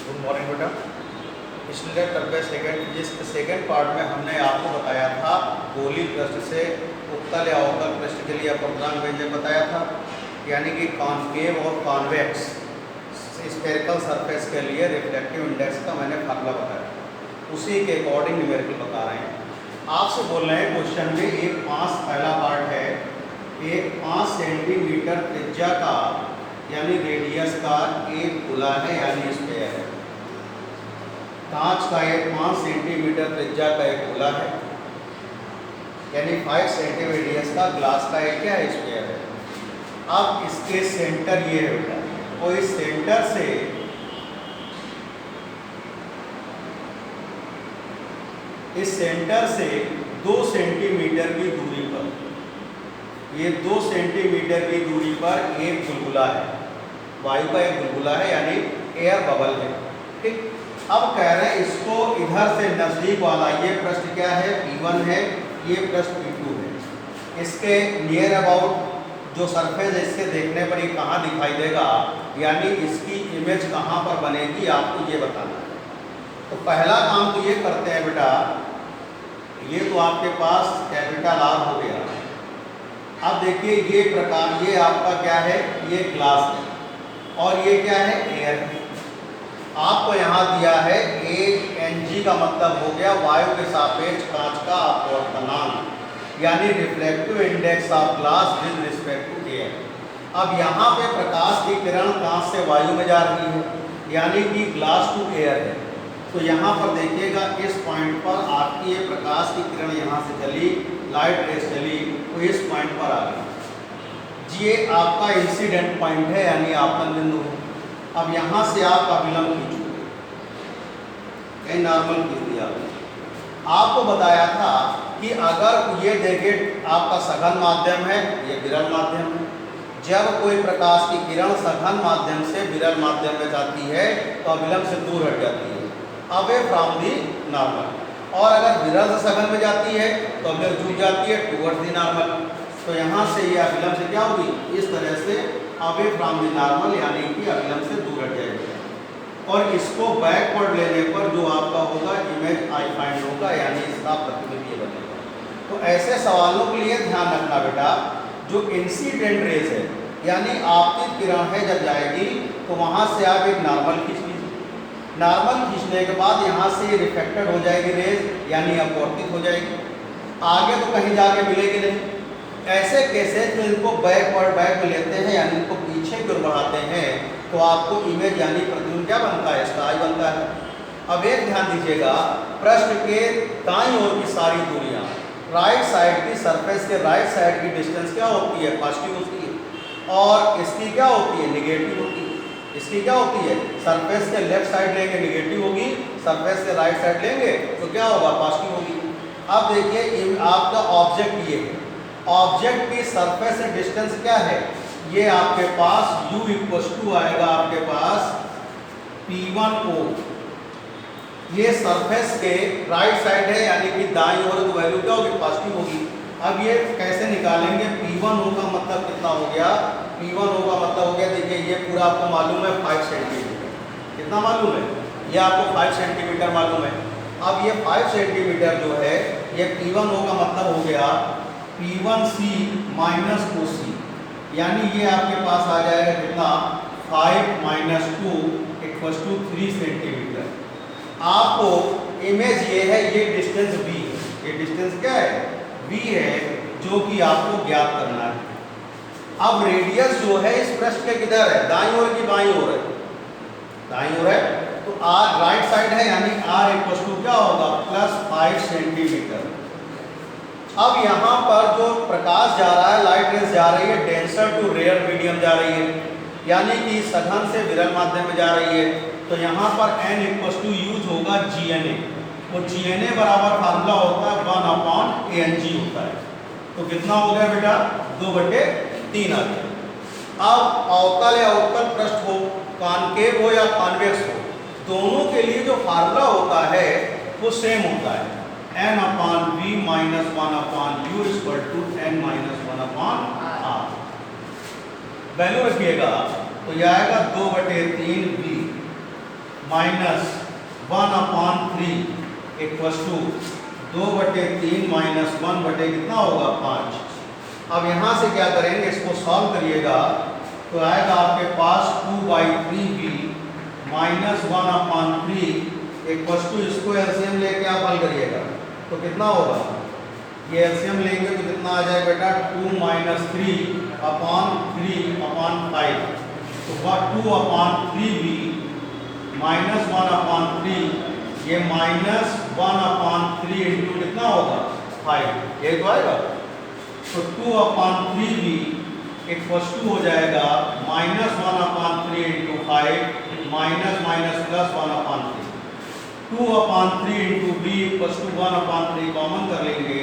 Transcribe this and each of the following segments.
Good morning बेटा। पिछले term second part में हमने आपको बताया था गोली पृष्ठ से उत्तल या अवतल पृष्ठ के लिए अपवर्तनांक व्यंजक बताया था, यानी कि कॉनकेव और कॉन्वेक्स स्फेरिकल सरफेस के लिए रिफ्लेक्टिव इंडेक्स का मैंने फार्मूला बताया, उसी के अकॉर्डिंग न्यूमेरिकल बता रहे हैं। आपसे बोल रहे हैं क्वेश्चन में एक पहला पार्ट है, एक 5 सेंटीमीटर त्रिज्या का यानी रेडियस का एक गोला है यानी स्फेयर है। कांच का एक 5 सेंटीमीटर त्रिज्या का एक गोला है यानी 5 सेंटीमीटर रेडियस का ग्लास का एक क्या है, स्फेयर है। अब इसके सेंटर ये है बेटा, और इस सेंटर से इस सेंटर से 2 सेंटीमीटर की दूरी पर, ये 2 सेंटीमीटर की दूरी पर एक बुलबुला है, वायु का एक बुलबुला है यानी एयर बबल है। ठीक, अब कह रहे हैं इसको इधर से नजदीक वाला ये पृष्ठ क्या है, P1 है, ये पृष्ठ P2 है। इसके नियर अबाउट जो सरफेस है इससे देखने पर ये कहाँ दिखाई देगा, यानी इसकी इमेज कहाँ पर बनेगी आपको ये बताना है। तो पहला काम तो ये करते हैं बेटा, ये तो आपके पास कैपिटल R हो गया। अब देखिए ये प्रकार, ये आपका क्या है, ये ग्लास है और ये क्या है, एयर है। आपको यहाँ दिया है 1 Ng का मतलब हो गया वायु के सापेक्ष कांच का अपवर्तनांक यानी reflective index of glass with respect to air. अब यहाँ पे प्रकाश की किरण कांच से वायु में जा रही है यानी कि ग्लास टू एयर है। तो यहाँ पर देखिएगा इस पॉइंट पर आपकी ये प्रकाश की किरण यहाँ से चली, लाइट रेस चली तो इस पॉइंट पर आ गई। ये आपका इंसिडेंट पॉइंट है यानी आपतन बिंदु है। अब यहाँ से आप अभिलंब खींचोगे, कहीं नॉर्मल खींच दिया। आपको बताया था कि अगर ये देखिए आपका सघन माध्यम है, ये विरल माध्यम है। जब कोई प्रकाश की किरण सघन माध्यम से विरल माध्यम में जाती है तो अभिलंब से दूर हट जाती है, अवे फ्रॉम दी नॉर्मल। और अगर विरल से सघन में जाती है तो अभिलंब झुक जाती है टुवर्ड्स दी नॉर्मल। तो यहाँ से ये अभिलंब से क्या होगी, इस तरह से अवे फ्रॉम दी नॉर्मल यानी कि अभिलंब से दूर हट जाएगी। और इसको बैकवर्ड लेने पर जो आपका होगा इमेज आई फाइंड होगा यानी इसका प्रतिबिंब बनेगा। तो ऐसे सवालों के लिए ध्यान रखना बेटा, जो इंसिडेंट रेज है यानी आपतित किरण है जब जाएगी तो वहाँ से आप एक नॉर्मल खींच लीजिए। नॉर्मल खींचने के बाद यहाँ से रिफ्लेक्टेड हो जाएगी रेज यानी अपवर्तित हो जाएगी, आगे तो कहीं जाके मिलेगी नहीं। ऐसे कैसे तो इनको बैक में लेते हैं यानी इनको पीछे की ओर बढ़ाते हैं तो आपको इमेज यानी प्रतिबिंब क्या बनता है, इसका आई बनता है। अब एक ध्यान दीजिएगा, पृष्ठ के दाईं ओर की सारी दूरियां, राइट साइड की सरफेस के राइट साइड की डिस्टेंस क्या होती है, पॉजिटिव होती है, और इसकी क्या होती है, निगेटिव होती है। इसकी क्या होती है, सरफेस के लेफ्ट साइड लेंगे निगेटिव होगी, सरफेस के राइट साइड लेंगे तो क्या होगा, पॉजिटिव होगी। अब देखिए आपका ऑब्जेक्ट ये है, ऑब्जेक्ट की सरफेस से डिस्टेंस क्या है, ये आपके पास u इक्वल टू आएगा आपके पास P1O। ये सरफेस के राइट साइड है यानी कि दाईं ओर तो वैल्यू क्या होगी, पॉजिटिव होगी। अब ये कैसे निकालेंगे, P1O का मतलब कितना हो गया, P1O का मतलब हो गया, देखिए ये पूरा आपको मालूम है 5 सेंटीमीटर। कितना मालूम है, ये आपको 5 सेंटीमीटर मालूम है। अब ये 5 सेंटीमीटर जो है ये P1O का मतलब हो गया P1C माइनस OC, यानी ये आपके पास आ जाएगा कितना, 5 - 2 = 3 सेंटीमीटर। आपको इमेज ये है, ये डिस्टेंस V है, ये डिस्टेंस क्या है, V है, जो कि आपको ज्ञात करना है। अब रेडियस जो है इस पृष्ठ के किधर है, दाईं ओर की बाईं ओर है, दाईं ओर है तो R राइट साइड है यानी R = क्या होगा, +5 सेंटीमीटर। अब यहाँ पर जो प्रकाश जा रहा है, लाइट रेस जा रही है डेंसर टू रेयर मीडियम जा रही है यानी कि सघन से विरल माध्यम में जा रही है। तो यहाँ पर n = यूज होगा GNA, वो GNA बराबर फार्मूला होता है 1/Ang होता है। तो कितना हो गया बेटा, 2/3 आ गया। अब अवतल या उत्तल पृष्ठ हो, कॉनकेव हो या कॉन्वेक्स हो, दोनों के लिए जो फार्मूला होता है वो सेम होता है, n/v - 1/u = n - 1/r। Value रखिएगा तो यह आएगा 2/3 v minus 1/3 equals to 2/3 minus 1 कितना होगा 5। अब यहाँ से क्या करेंगे, इसको सॉल्व करिएगा तो आएगा आपके पास 2/3b माइनस 1/3 इक्वल्स टू, इसको एलसीएम लेके आप हल करिएगा तो कितना होगा, ये एलसीएम लेंगे तो कितना आ जाएगा बेटा 2 - 3/3/5 तो 2/3b माइनस 1/3 ये माइनस 1/3 इंटू कितना होगा 5, ये तो आएगा। तो 2/3b इक्वल्स टू हो जाएगा minus 1/3 into 5 minus minus plus 1/3। 2/3 into b equals to 1/3 common कर लेंगे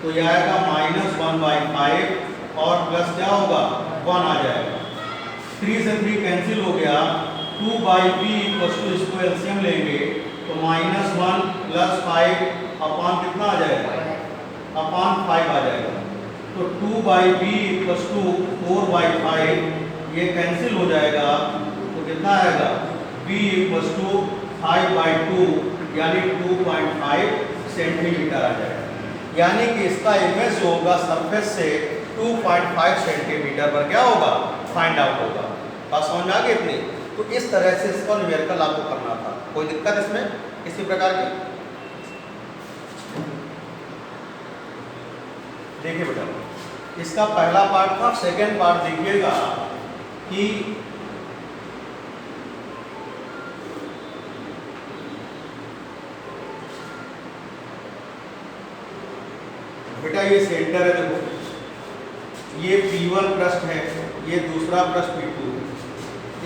तो ये आएगा -1/5 और प्लस क्या होगा 1 आ जाएगा। 3 से 3 कैंसिल हो गया। 2/b इक्वल्स टू, इसको एलसीएम लेंगे तो -1 प्लस 5 अपॉन कितना आ जाएगा अपॉन 5 आ जाएगा। तो 2/b इक्वल्स टू 4/5 ये कैंसिल हो जाएगा तो कितना आएगा b इक्वल्स टू 5/2 यानी 2.5 सेंटीमीटर आ जाएगा। यानी कि इसका इमेज जो होगा सरफेस से 2.5 सेंटीमीटर पर क्या होगा फाइंड आउट होगा। बात समझ में आ गई इतनी। तो इस तरह से इसका न्यूमेरिकल आपको करना था। कोई दिक्कत इसमें किसी प्रकार की? देखिए बेटा, इसका पहला पार्ट था। सेकेंड पार्ट देखिएगा कि बेटा ये सेंटर है, देखो ये P1 पृष्ठ है, ये दूसरा पृष्ठ P2।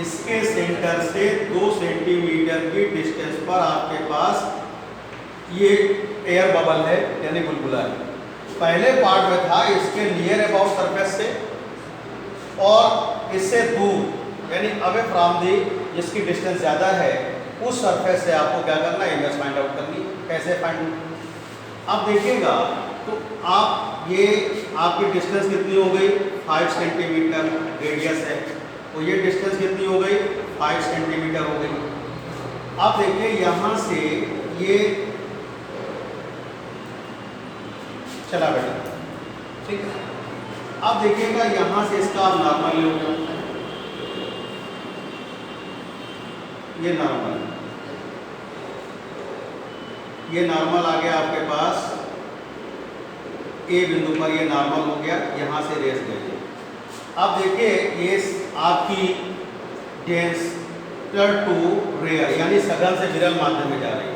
इसके सेंटर से 2 सेंटीमीटर की डिस्टेंस पर आपके पास ये एयर बबल है यानी बुलबुला है। पहले पार्ट में था इसके नियर अबाउट सरफेस से और इससे दूर यानी अवे फ्रॉम दी जिसकी डिस्टेंस ज़्यादा है उस सरफेस से आपको क्या करना है इमेज फाइंड आउट करनी। कैसे फाइंड आउट? अब देखिएगा तो आप ये आपकी डिस्टेंस कितनी हो गई 5 सेंटीमीटर रेडियस है, तो ये डिस्टेंस कितनी हो गई 5 सेंटीमीटर हो गई। अब देखिए यहाँ से ये चला बेटा, ठीक है। अब देखिएगा यहाँ से इसका आप नॉर्मल लो, ये नॉर्मल आ गया आपके पास ए बिंदु पर, ये नॉर्मल हो गया, यहाँ से रेस गई। अब देखिए ये आपकी डेंसर टू रेयर यानी सघन से विरल माध्यम में जा रही है,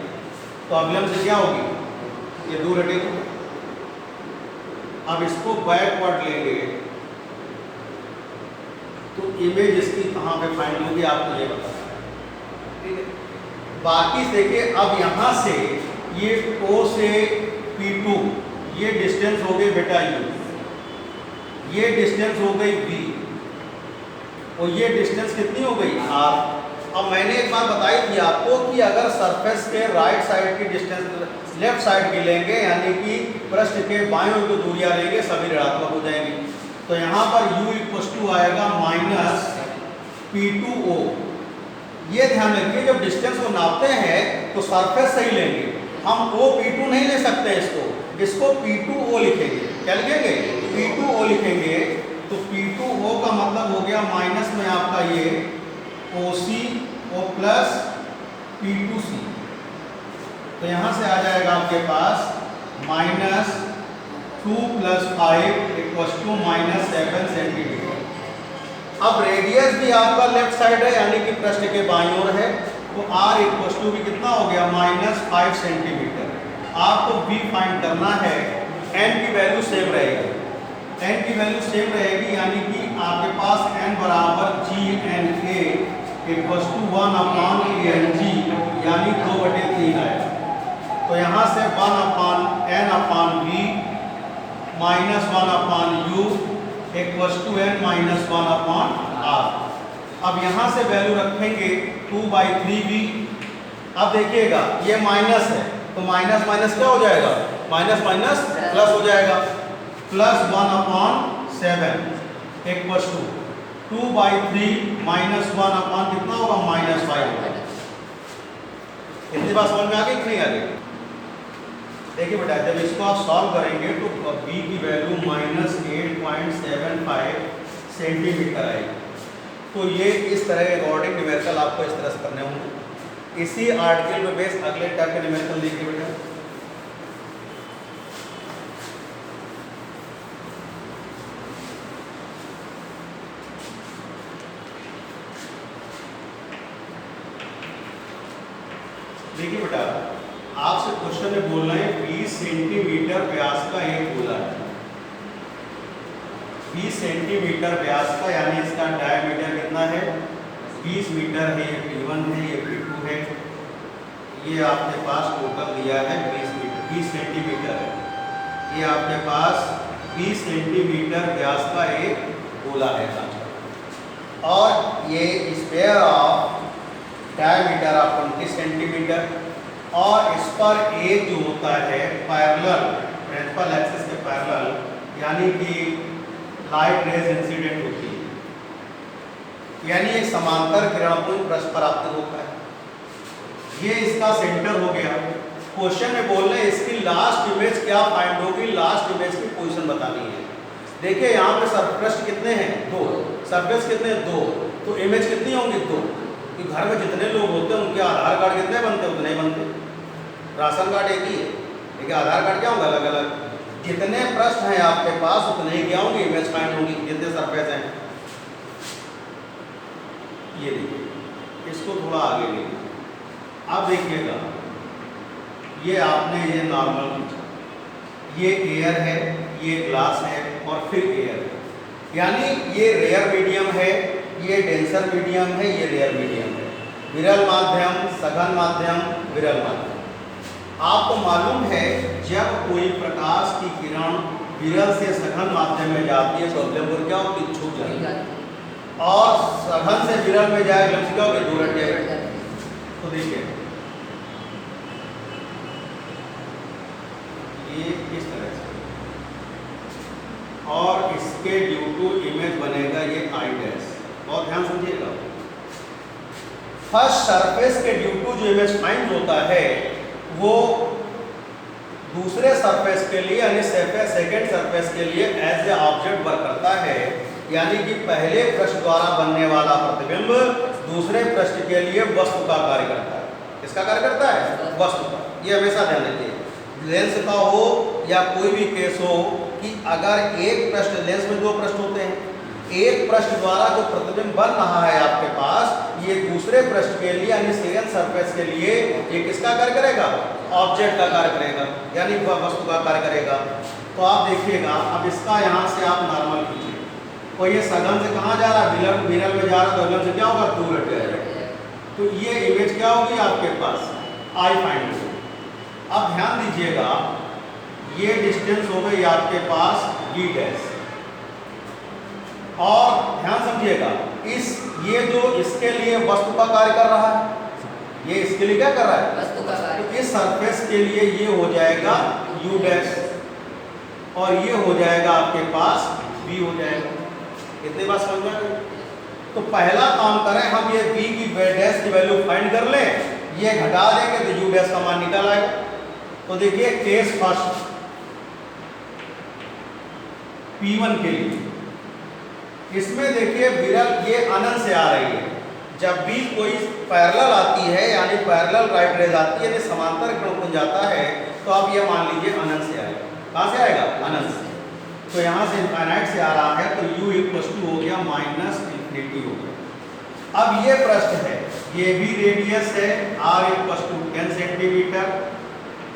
तो अवलंब से क्या होगी ये दूर हटेगी। अब इसको बैकवर्ड लेंगे तो इमेज इसकी कहाँ पे फाइंड होगी आपको ये बताना है, ठीक है। बाकी देखिए अब यहाँ से ये O से P2 ये डिस्टेंस हो गई बेटा U, ये डिस्टेंस हो गई V और ये डिस्टेंस कितनी हो गई R। अब मैंने एक बात बताई थी आपको कि अगर सरफेस के राइट साइड की डिस्टेंस लेफ्ट साइड की लेंगे यानी कि पृष्ठ के बाएं ओर की दूरियां लेंगे सभी ऋणात्मक हो जाएंगी। तो यहाँ पर U इक्वल्स टू आएगा -P2O। ये ध्यान रखिए जब डिस्टेंस को नापते हैं तो सरफेस सही लेंगे, हम OP2 नहीं ले सकते, इसको P2O लिखेंगे। क्या लिखेंगे P2O लिखेंगे। तो P2O का मतलब हो गया माइनस में आपका ये OCO प्लस P2C। तो यहाँ से आ जाएगा आपके पास -2 + 5 = -7 सेंटीमीटर। अब रेडियस भी आपका लेफ्ट साइड है यानी कि पृष्ठ के बाईं ओर है, तो R = भी कितना हो गया -5 सेंटीमीटर। आपको B फाइंड करना है, n की वैल्यू सेम रहेगी, n की वैल्यू सेम रहेगी यानी कि आपके पास n बराबर GNA = 1/Ang यानी 2/3 आएगा। तो यहाँ से 1/n/v -1/u = n-1/r। अब यहाँ से वैल्यू रखेंगे 2/3v। अब देखिएगा ये माइनस है तो माइनस माइनस क्या हो जाएगा माइनस माइनस प्लस हो जाएगा, +1/7 = 2/3 -1 कितना होगा -5 होगा। इतनी बात समझ में आ गई कि नहीं आ गई? देखिए बेटा, जब इसको आप सॉल्व करेंगे तो b की वैल्यू -8.75 सेंटीमीटर आएगी। तो ये इस तरह के अकॉर्डिंग न्यूमेरिकल आपको इस तरह से करने होंगे। इसी आर्टिकल पे बेस अगले टाइप के न्यूमेरिकल देखिए बेटा। देखिए बेटा, आपसे क्वेश्चन में बोल रहे हैं 20 सेंटीमीटर व्यास का एक गोला है। 20 सेंटीमीटर व्यास का, यानी इसका डायमीटर कितना है? 20 मीटर है। ये P1 है, ये P2 है। ये आपके पास टोटल दिया है 20 सेंटीमीटर है। ये आपके पास 20 सेंटीमीटर व्यास का एक गोला है और ये square of diameter of 20 centimetre, और इस पर एक जो होता है पैरेलल, प्रिंसिपल एक्सिस के पैरेलल, यानी कि लाइट रेज इंसिडेंट होती है, यानी एक समांतर किरणपुंज पृष्ठ पर आपको होता है। ये इसका सेंटर हो गया। क्वेश्चन में बोल रहे हैं इसकी लास्ट इमेज क्या फाइंड होगी, लास्ट इमेज की पोजीशन बतानी है। देखिए यहाँ पे सरफेस कितने हैं? 2। सरफेस कितने हैं? 2। तो इमेज कितनी होंगी? 2। कि घर में जितने लोग होते हैं उनके आधार कार्ड कितने बनते हैं? उतने ही बनते। राशन कार्ड एक ही है, लेकिन आधार कार्ड क्या होंगे? अलग अलग। जितने पृष्ठ हैं आपके पास उतने ही क्या होंगे? इमेज फाइंड होंगी, जितने सरफेस हैं। ये देखिए, इसको थोड़ा आगे लीजिए। अब देखिएगा, ये आपने ये नॉर्मल खींचा, ये एयर है, ये ग्लास है और फिर एयर है, यानी ये रेयर मीडियम है, ये डेंसर मीडियम है, ये रेयर मीडियम है। विरल माध्यम, सघन माध्यम, विरल माध्यम। आपको मालूम है जब कोई प्रकाश की किरण विरल से सघन माध्यम में जाती है तो अग्निपुर क्या होती? छूट जाएगी, और सघन से विरल में जाए क्या होगी? दूर हट जाएगी। तो देखिए ये इस तरह से, और इसके ड्यू टू इमेज बनेगा ये आई डैश। बहुत ध्यान समझिएगा। फर्स्ट सरफेस के ड्यू टू जो इमेज फाइंड होता है वो दूसरे सरफेस के लिए, यानी सेकेंड सरफेस के लिए एज ए ऑब्जेक्ट वर्क करता है, यानी कि पहले पृष्ठ द्वारा बनने वाला प्रतिबिंब दूसरे पृष्ठ के लिए वस्तु का कार्य करता है। किसका कार्य करता है? वस्तु का। ये हमेशा ध्यान रखिए, लेंस का हो या कोई भी केस हो कि अगर एक पृष्ठ, लेंस में 2 पृष्ठ होते हैं, एक पृष्ठ द्वारा जो प्रतिबिंब बन रहा है आपके पास, ये दूसरे पृष्ठ के लिए यानी सेकंड सरफेस के लिए ये किसका कार्य करेगा? ऑब्जेक्ट का कार्य करेगा, यानी वस्तु का कार्य करेगा। तो आप देखिएगा, अब इसका यहाँ से आप नॉर्मल खींचिए, और ये सघन से कहाँ जा रहा है? विरल में जा रहा है, तो विरल से क्या होगा? दूर हट जाएगा। तो ये इमेज क्या होगी आपके पास? आई फाइंड होगी। अब ध्यान दीजिएगा, ये डिस्टेंस हो गई आपके पास d डैश, और ध्यान समझिएगा ये जो इसके लिए वस्तु का कार्य कर रहा है, ये इसके लिए क्या कर रहा है? वस्तु का कार्य। तो इस सरफेस के लिए ये हो जाएगा u डैश, और ये हो जाएगा आपके पास b हो जाएगा। कितनी बात समझ में आ गई? तो पहला काम करें हम, ये b की डैश की वैल्यू फाइंड कर लें, ये घटा देंगे तो u डैश का मान निकल आएगा। तो देखिए केस फर्स्ट P1 के लिए, इसमें देखिए विरल ये अनंत से आ रही है। जब भी कोई पैरेलल आती है, यानी पैरेलल राइट रेज आती है, यानी समांतर किरणपुंज जाता है, तो आप ये मान लीजिए अनंत से आएगा। कहाँ से आएगा? अनंत से। तो यहाँ से इनफाइनाइट से आ रहा है, तो u = हो गया -∞ हो गया। अब ये पृष्ठ है, ये भी रेडियस है r = 10 सेंटीमीटर,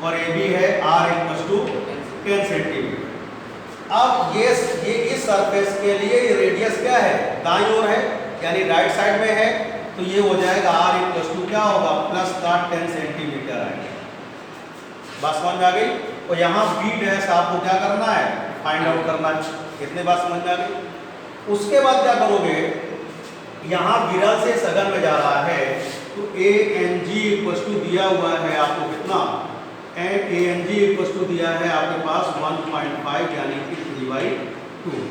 और ये भी है r = 10 सेंटीमीटर। अब ये इस सरफेस के लिए ये रेडियस क्या है? दाईं ओर है, यानी राइट साइड में है, तो ये हो जाएगा r = क्या होगा? +10 सेंटीमीटर आएगा। बात समझ में आ गई? तो यहाँ b डैश आपको क्या करना है? फाइंड आउट करना है। कितने बात समझ में आ गई? उसके बाद क्या करोगे, यहाँ विरल से सघन में जा रहा है, तो ANG = दिया हुआ है आपको कितना? ANG = दिया है आपके पास 1.5, यानी कि 3/2।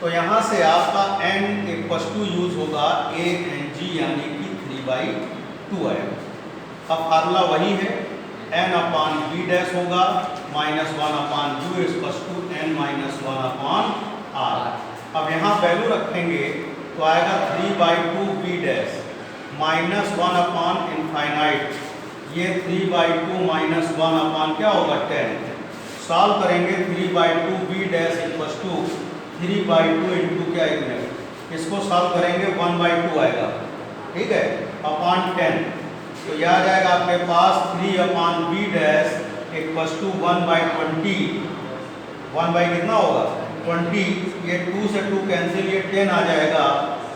तो यहाँ से आपका n = यूज होगा ANG, यानी कि 3/2 आएगा। अब फार्मूला वही है, n अपान v डैश होगा minus 1 upon u equals to n minus 1 upon r। अब यहाँ वैल्यू रखेंगे तो आएगा 3/2 v dash minus 1 upon infinite, ये 3/2 माइनस 1 अपान क्या होगा 10। सॉल्व करेंगे 3/2 v dash equals to 3/2 into क्या 1 मिनट, इसको सॉल्व करेंगे 1/2 आएगा, ठीक है, अपान 10। तो यह आ जाएगा आपके पास 3 upon v dash equals to 1/20, 1 by कितना होगा 20, ये 2 से 2 कैंसिल, ये 10 आ जाएगा।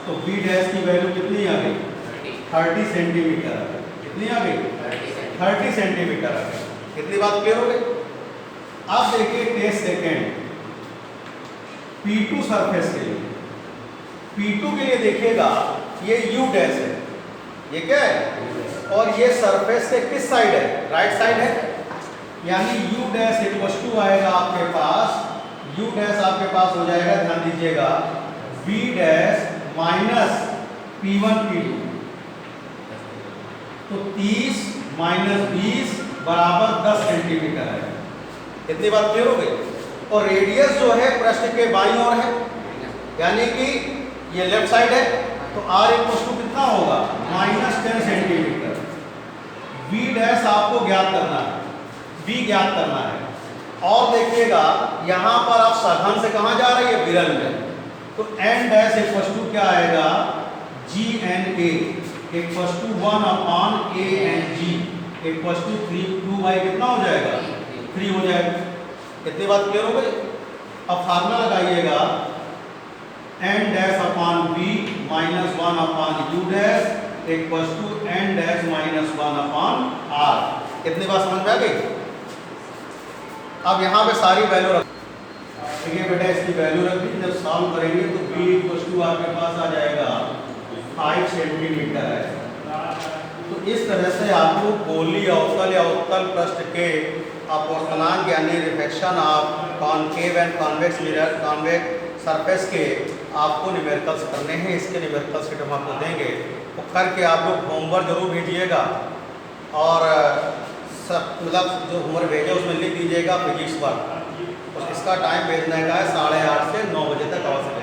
तो v डैश की वैल्यू कितनी आ गई 30 सेंटीमीटर आ गई। कितनी आ गई 30 सेंटीमीटर आ गई। कितनी बात क्लियर हो गई। अब देखिए टेस्ट सेकेंड P2 सरफेस के लिए, P2 के लिए देखिएगा ये u डैश है, ये क्या है, और ये सरफेस से किस साइड है, राइट साइड है, यानी u डैश इक्वल्स टू आएगा आपके पास, u डैश आपके पास हो जाएगा, ध्यान दीजिएगा, v dash minus P1 P2, तो 30 माइनस 20 बराबर 10 सेंटीमीटर है। इतनी बात क्लियर हो गई। और रेडियस जो है पृष्ठ के बाईं ओर है, यानी कि ये लेफ्ट साइड है, तो r इक्वल्स टू कितना होगा माइनस 10 सेंटीमीटर। v डैश आपको ज्ञात करना है, v ज्ञात करना है। और देखिएगा यहाँ पर आप साधन से कहाँ जा रही है, विरल में, तो n डैश इक्वल्स टू क्या आएगा GNA equals to 1 upon ANG equals to 2 by कितना हो जाएगा 3 हो जाएगा। कितनी बात क्लियर हो गई। अब फार्मूला लगाइएगा n dash upon v minus 1 upon u dash equals to n dash minus 1 upon r। कितनी बात समझ में आ गई। अब यहाँ पे सारी वैल्यू रख, देखिए बेटा इसकी वैल्यू रख दी, जब सॉल्व करेंगे तो v इक्वल्स टू आपके पास आ जाएगा 5 सेंटीमीटर है। तो इस तरह से आपको गोली अवतल या उत्तल पृष्ठ के अपवर्तनांक यानी reflection of concave and convex mirror convex surface के आपको न्यूमेरिकल्स करने हैं। इसके न्यूमेरिकल्स हम आपको देंगे, तो करके आप लोग होमवर्क जरूर भेजिएगा, और सब मतलब जो होमवर्क भेजे उसमें लिख दीजिएगा फिजिक्स पर। और इसका टाइम भेजने का है 8:30 से 9 बजे तक आवश्यक।